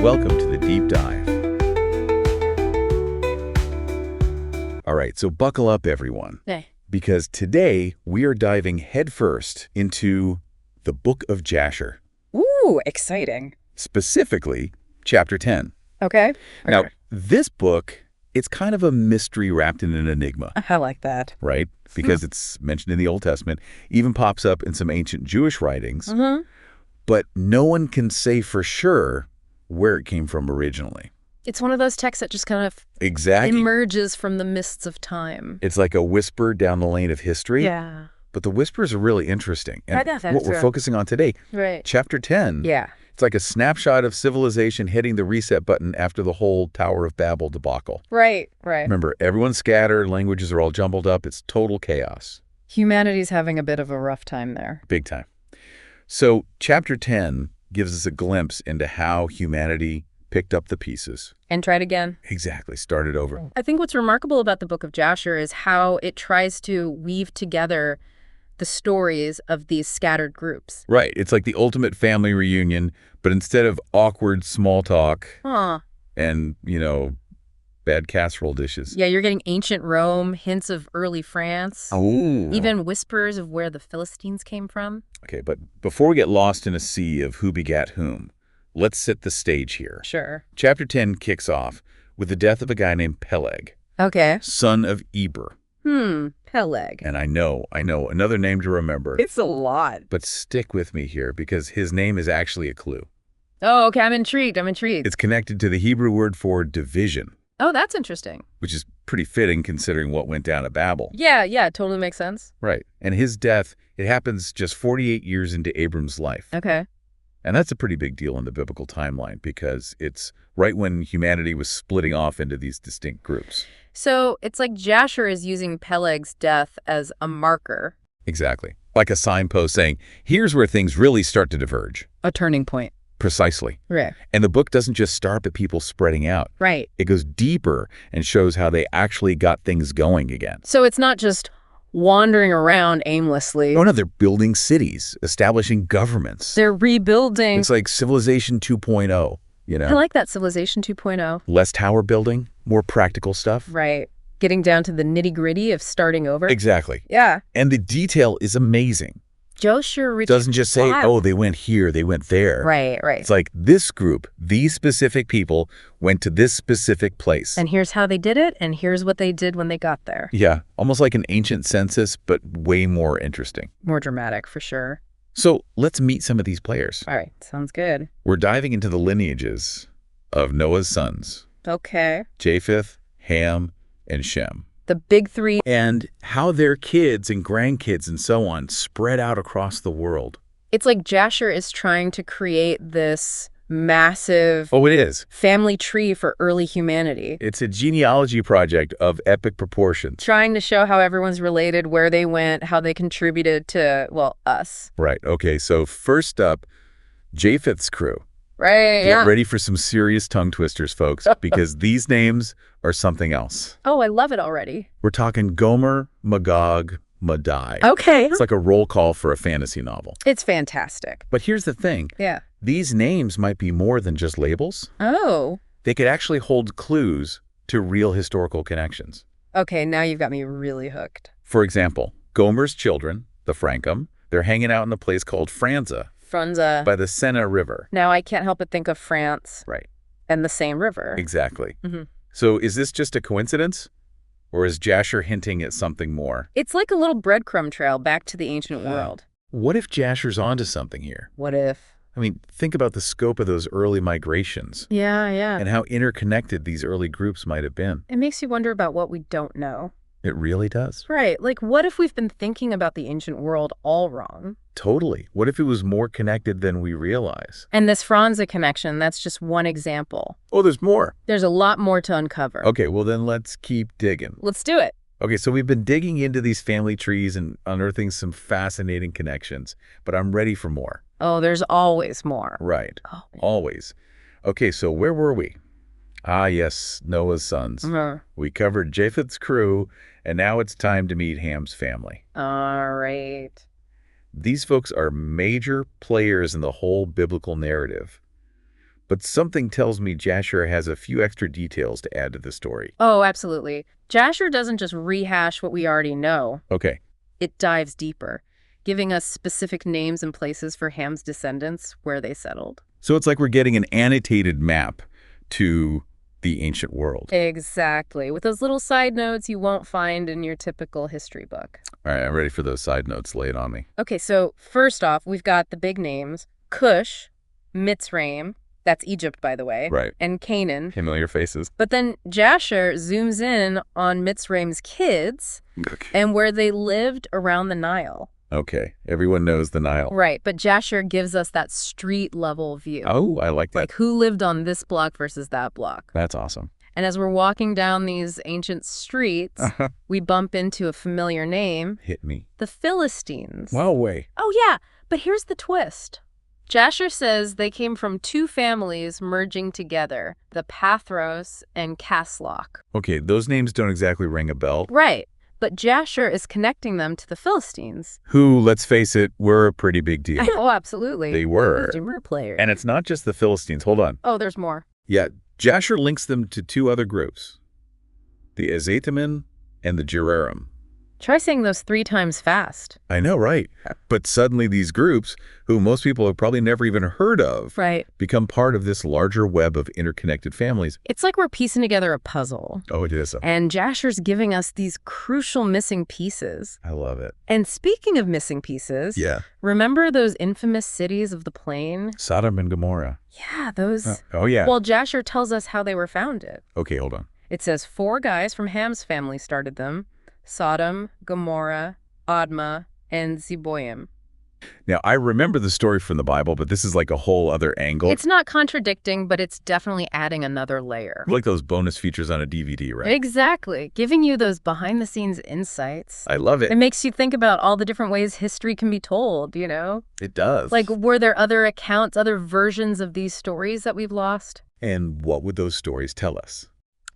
Welcome to the Deep Dive. All right, so buckle up, everyone. Hey. Because today we are diving headfirst into the Book of Jasher. Ooh, exciting. Specifically, chapter 10. Okay. Now, this book, it's kind of a mystery wrapped in an enigma, I like that. right? Because it's mentioned in the Old Testament, even pops up in some ancient Jewish writings, but no one can say for sure where it came from originally. It's one of those texts that just kind of Exactly. emerges from the mists of time. It's like a whisper down the lane of history. Yeah. But the whispers are really interesting. And I know, that's what we're true. focusing on today, Right. chapter 10, Yeah. it's like a snapshot of civilization hitting the reset button after the whole Tower of Babel debacle. Right. Remember, everyone's scattered, languages are all jumbled up, it's total chaos. Humanity's having a bit of a rough time there. Big time. So chapter 10 gives us a glimpse into how humanity picked up the pieces. And tried again. Exactly, started over. I think what's remarkable about the Book of Jasher is how it tries to weave together the stories of these scattered groups. Right, it's like the ultimate family reunion, but instead of awkward small talk and, bad casserole dishes. Yeah, you're getting ancient Rome, hints of early France, even whispers of where the Philistines came from. Okay, but before we get lost in a sea of who begat whom, let's set the stage here. Sure. Chapter 10 kicks off with the death of a guy named Peleg, Okay. son of Eber. Peleg. And I know, another name to remember. It's a lot. But stick with me here because his name is actually a clue. Oh, okay, I'm intrigued. It's connected to the Hebrew word for division, Oh, that's interesting. which is pretty fitting considering what went down at Babel. Yeah, totally makes sense. Right. And his death, it happens just 48 years into Abram's life. Okay. And that's a pretty big deal in the biblical timeline because it's right when humanity was splitting off into these distinct groups. So it's like Jasher is using Peleg's death as a marker. Exactly. Like a signpost saying, here's where things really start to diverge. A turning point. Precisely. Right. And the book doesn't just start at people spreading out. Right. It goes deeper and shows how they actually got things going again. So it's not just wandering around aimlessly. Oh, no, they're building cities, establishing governments. They're rebuilding. It's like Civilization 2.0, I like that, Civilization 2.0. Less tower building, more practical stuff. Right. Getting down to the nitty-gritty of starting over. Exactly. Yeah. And the detail is amazing. Jasher Doesn't just say, oh, they went here, they went there. Right. It's like this group, these specific people went to this specific place. And here's how they did it, and here's what they did when they got there. Yeah, almost like an ancient census, but way more interesting. More dramatic, for sure. So let's meet some of these players. All right, sounds good. We're diving into the lineages of Noah's sons, Okay. Japheth, Ham, and Shem. The big three. And how their kids and grandkids and so on spread out across the world. It's like Jasher is trying to create this massive Oh, it is. family tree for early humanity. It's a genealogy project of epic proportions. Trying to show how everyone's related, where they went, how they contributed to, us. Right. Okay, so first up, Japheth's crew. Right, Get ready for some serious tongue twisters, folks, because these names are something else. Oh, I love it already. We're talking Gomer, Magog, Madai. Okay. It's like a roll call for a fantasy novel. It's fantastic. But here's the thing. Yeah. These names might be more than just labels. Oh. They could actually hold clues to real historical connections. Okay, now you've got me really hooked. For example, Gomer's children, the Frankum, they're hanging out in a place called Franza Franza. by the Sena River. Now I can't help but think of France. Right. And the same river. Exactly. Mm-hmm. So is this just a coincidence? Or is Jasher hinting at something more? It's like a little breadcrumb trail back to the ancient world. What if Jasher's onto something here? What if? I mean, think about the scope of those early migrations. Yeah. And how interconnected these early groups might have been. It makes you wonder about what we don't know. It really does. Right. Like, what if we've been thinking about the ancient world all wrong? Totally. What if it was more connected than we realize? And this Franza connection, that's just one example. Oh, there's more. There's a lot more to uncover. Okay, well then let's keep digging. Let's do it. Okay, so we've been digging into these family trees and unearthing some fascinating connections, but I'm ready for more. Oh, there's always more. Right. Oh. Always. Okay, so where were we? Ah, yes, Noah's sons. We covered Japheth's crew, and now it's time to meet Ham's family. All right. These folks are major players in the whole biblical narrative. But something tells me Jasher has a few extra details to add to the story. Oh, absolutely. Jasher doesn't just rehash what we already know. Okay. It dives deeper, giving us specific names and places for Ham's descendants where they settled. So it's like we're getting an annotated map to the ancient world. Exactly, with those little side notes you won't find in your typical history book. All right, I'm ready for those side notes. Lay it on me. Okay, so first off, we've got the big names: Cush, Mitzrayim, that's Egypt, by the way, Right. and Canaan. Familiar faces. But then Jasher zooms in on Mitzrayim's kids and where they lived around the Nile. Okay, everyone knows the Nile. Right, but Jasher gives us that street-level view. Oh, I like that. Like who lived on this block versus that block. That's awesome. And as we're walking down these ancient streets, we bump into a familiar name. Hit me. The Philistines. Wow, way. Oh, yeah, but here's the twist. Jasher says they came from two families merging together, the Pathros and Casloch. Okay, those names don't exactly ring a bell. Right, but Jasher is connecting them to the Philistines. Who, let's face it, were a pretty big deal. Oh, absolutely. They were. Zoomer players. And it's not just the Philistines. Hold on. Oh, there's more. Yeah, Jasher links them to two other groups, the Ezatamin and the Gerarim. Try saying those 3 times fast. I know, right? But suddenly these groups, who most people have probably never even heard of, Right. become part of this larger web of interconnected families. It's like we're piecing together a puzzle. Oh, it is. And Jasher's giving us these crucial missing pieces. I love it. And speaking of missing pieces, Yeah. remember those infamous cities of the plain? Sodom and Gomorrah. Yeah, those. Oh, yeah. Well, Jasher tells us how they were founded. Okay, hold on. It says 4 guys from Ham's family started them: Sodom, Gomorrah, Admah, and Zeboim. Now, I remember the story from the Bible, but this is like a whole other angle. It's not contradicting, but it's definitely adding another layer. Like those bonus features on a DVD, right? Exactly. Giving you those behind-the-scenes insights. I love it. It makes you think about all the different ways history can be told, you know? It does. Like, were there other accounts, other versions of these stories that we've lost? And what would those stories tell us?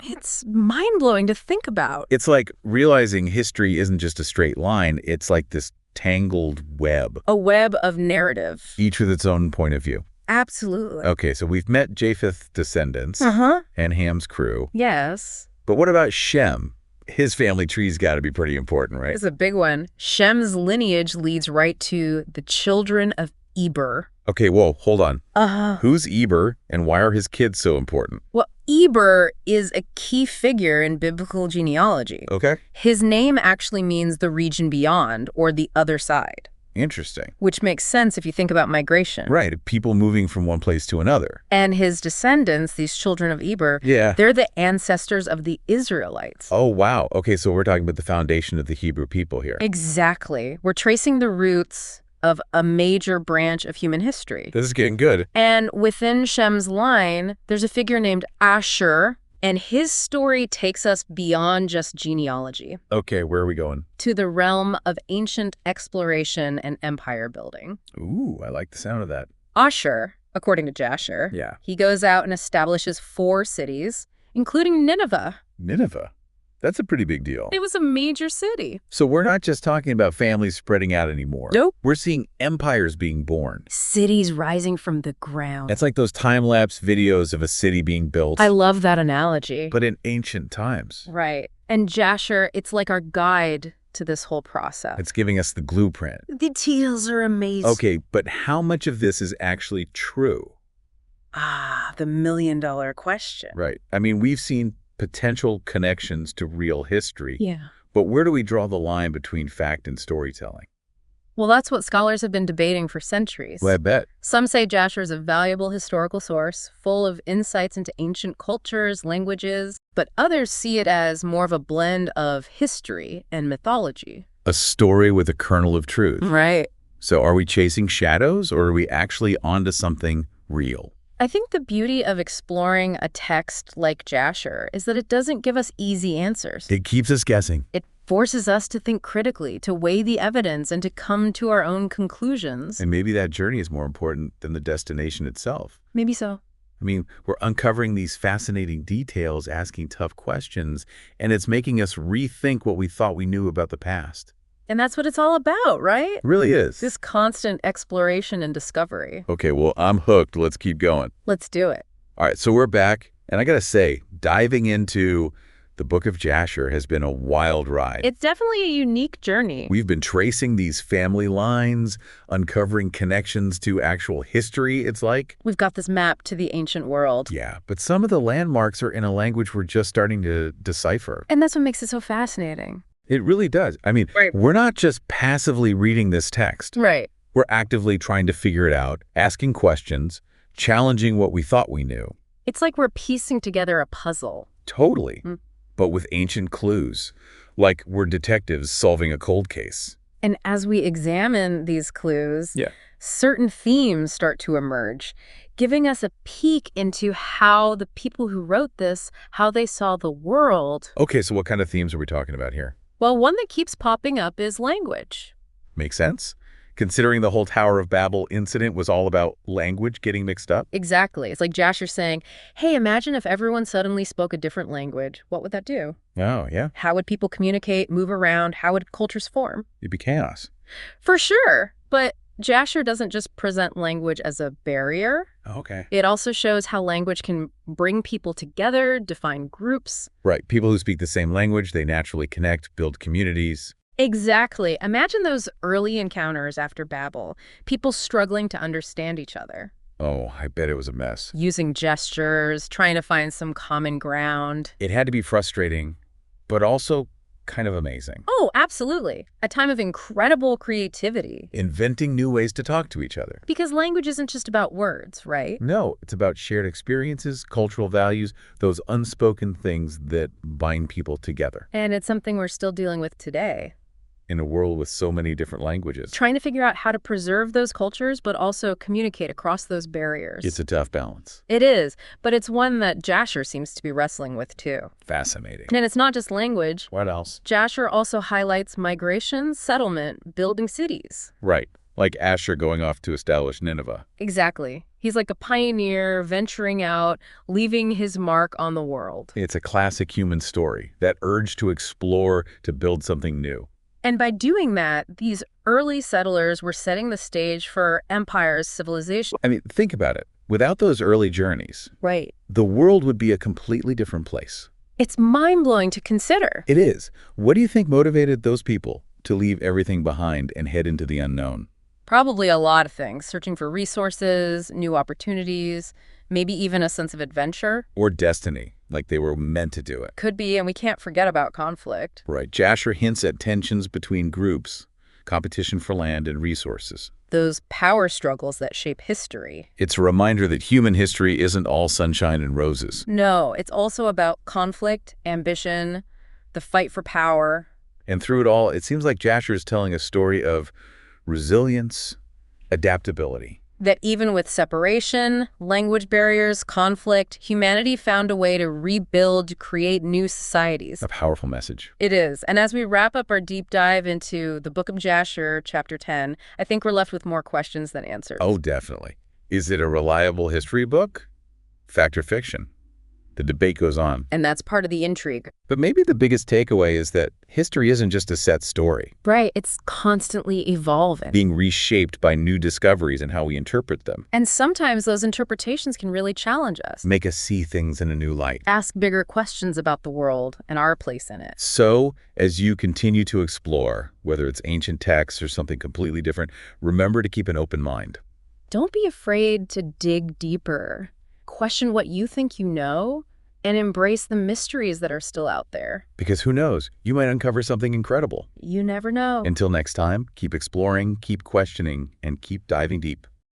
It's mind-blowing to think about. It's like realizing history isn't just a straight line. It's like this tangled web, A web of narrative. each with its own point of view. Absolutely. Okay, so we've met Japheth's descendants and Ham's crew. Yes. But what about Shem? His family tree's got to be pretty important, right? It's a big one. Shem's lineage leads right to the children of Eber. Okay, whoa, hold on. Who's Eber, and why are his kids so important? Well, Eber is a key figure in biblical genealogy. Okay. His name actually means the region beyond, or the other side, Interesting. which makes sense if you think about migration. Right, people moving from one place to another. And his descendants, these children of Eber, Yeah. they're the ancestors of the Israelites. Oh, wow. Okay, so we're talking about the foundation of the Hebrew people here. Exactly. We're tracing the roots of a major branch of human history. This is getting good. And within Shem's line, there's a figure named Asher, and his story takes us beyond just genealogy Okay, where are we going? to the realm of ancient exploration and empire building. Ooh, I like the sound of that. Asher, according to Jasher, Yeah. he goes out and establishes 4 cities, including Nineveh. Nineveh. That's a pretty big deal. It was a major city. So we're not just talking about families spreading out anymore. Nope. We're seeing empires being born. Cities rising from the ground. It's like those time-lapse videos of a city being built, I love that analogy. but in ancient times. Right. And Jasher, it's like our guide to this whole process. It's giving us the blueprint. The details are amazing. Okay, but how much of this is actually true? The million-dollar question. Right. I mean, we've seen potential connections to real history, Yeah. but where do we draw the line between fact and storytelling? Well, that's what scholars have been debating for centuries. Well, I bet. Some say Jasher is a valuable historical source, full of insights into ancient cultures, languages, but others see it as more of a blend of history and mythology. A story with a kernel of truth. Right. So are we chasing shadows, or are we actually onto something real? I think the beauty of exploring a text like Jasher is that it doesn't give us easy answers. It keeps us guessing. It forces us to think critically, to weigh the evidence, and to come to our own conclusions. And maybe that journey is more important than the destination itself. Maybe so. I mean, we're uncovering these fascinating details, asking tough questions, and it's making us rethink what we thought we knew about the past. And that's what it's all about, right? It really is. This constant exploration and discovery. Okay, well, I'm hooked. Let's keep going. Let's do it. All right, so we're back, and I got to say, diving into the Book of Jasher has been a wild ride. It's definitely a unique journey. We've been tracing these family lines, uncovering connections to actual history, it's like. We've got this map to the ancient world. Yeah, but some of the landmarks are in a language we're just starting to decipher. And that's what makes it so fascinating. It really does. I mean, Right. We're not just passively reading this text. Right. We're actively trying to figure it out, asking questions, challenging what we thought we knew. It's like we're piecing together a puzzle. Totally. But with ancient clues, like we're detectives solving a cold case. And as we examine these clues, Yeah. certain themes start to emerge, giving us a peek into how the people who wrote this, how they saw the world. Okay, so what kind of themes are we talking about here? Well, one that keeps popping up is language. Makes sense? Considering the whole Tower of Babel incident was all about language getting mixed up? Exactly. It's like Jasher saying, hey, imagine if everyone suddenly spoke a different language. What would that do? Oh, yeah. How would people communicate, move around? How would cultures form? It'd be chaos. For sure. But Jasher doesn't just present language as a barrier. Okay. It also shows how language can bring people together, define groups. Right. People who speak the same language, they naturally connect, build communities. Exactly. Imagine those early encounters after Babel, people struggling to understand each other. Oh, I bet it was a mess. Using gestures, trying to find some common ground. It had to be frustrating, but also kind of amazing. Oh, absolutely. A time of incredible creativity. Inventing new ways to talk to each other. Because language isn't just about words, right? No, it's about shared experiences, cultural values, those unspoken things that bind people together. And it's something we're still dealing with today. In a world with so many different languages. Trying to figure out how to preserve those cultures, but also communicate across those barriers. It's a tough balance. It is, but it's one that Jasher seems to be wrestling with too. Fascinating. And it's not just language. What else? Jasher also highlights migration, settlement, building cities. Right. Like Asher going off to establish Nineveh. Exactly. He's like a pioneer venturing out, leaving his mark on the world. It's a classic human story, that urge to explore, to build something new. And by doing that, these early settlers were setting the stage for empire's civilization. I mean, think about it. Without those early journeys, Right. the world would be a completely different place. It's mind-blowing to consider. It is. What do you think motivated those people to leave everything behind and head into the unknown? Probably a lot of things. Searching for resources, new opportunities, maybe even a sense of adventure. Or destiny, like they were meant to do it. Could be, and we can't forget about conflict. Right. Jasher hints at tensions between groups, competition for land and resources. Those power struggles that shape history. It's a reminder that human history isn't all sunshine and roses. No, it's also about conflict, ambition, the fight for power. And through it all, it seems like Jasher is telling a story of resilience, adaptability. That even with separation, language barriers, conflict, humanity found a way to rebuild, create new societies. A powerful message. It is. And as we wrap up our deep dive into the Book of Jasher, Chapter 10, I think we're left with more questions than answers. Oh, definitely. Is it a reliable history book? Fact or fiction? The debate goes on. And that's part of the intrigue. But maybe the biggest takeaway is that history isn't just a set story, Right. It's constantly evolving. being reshaped by new discoveries and how we interpret them, And sometimes those interpretations can really challenge us. make us see things in a new light. Ask bigger questions about the world and our place in it. So, as you continue to explore, whether it's ancient texts or something completely different, remember to keep an open mind. Don't be afraid to dig deeper. Question what you think you know, and embrace the mysteries that are still out there. Because who knows, you might uncover something incredible. You never know. Until next time, keep exploring, keep questioning, and keep diving deep.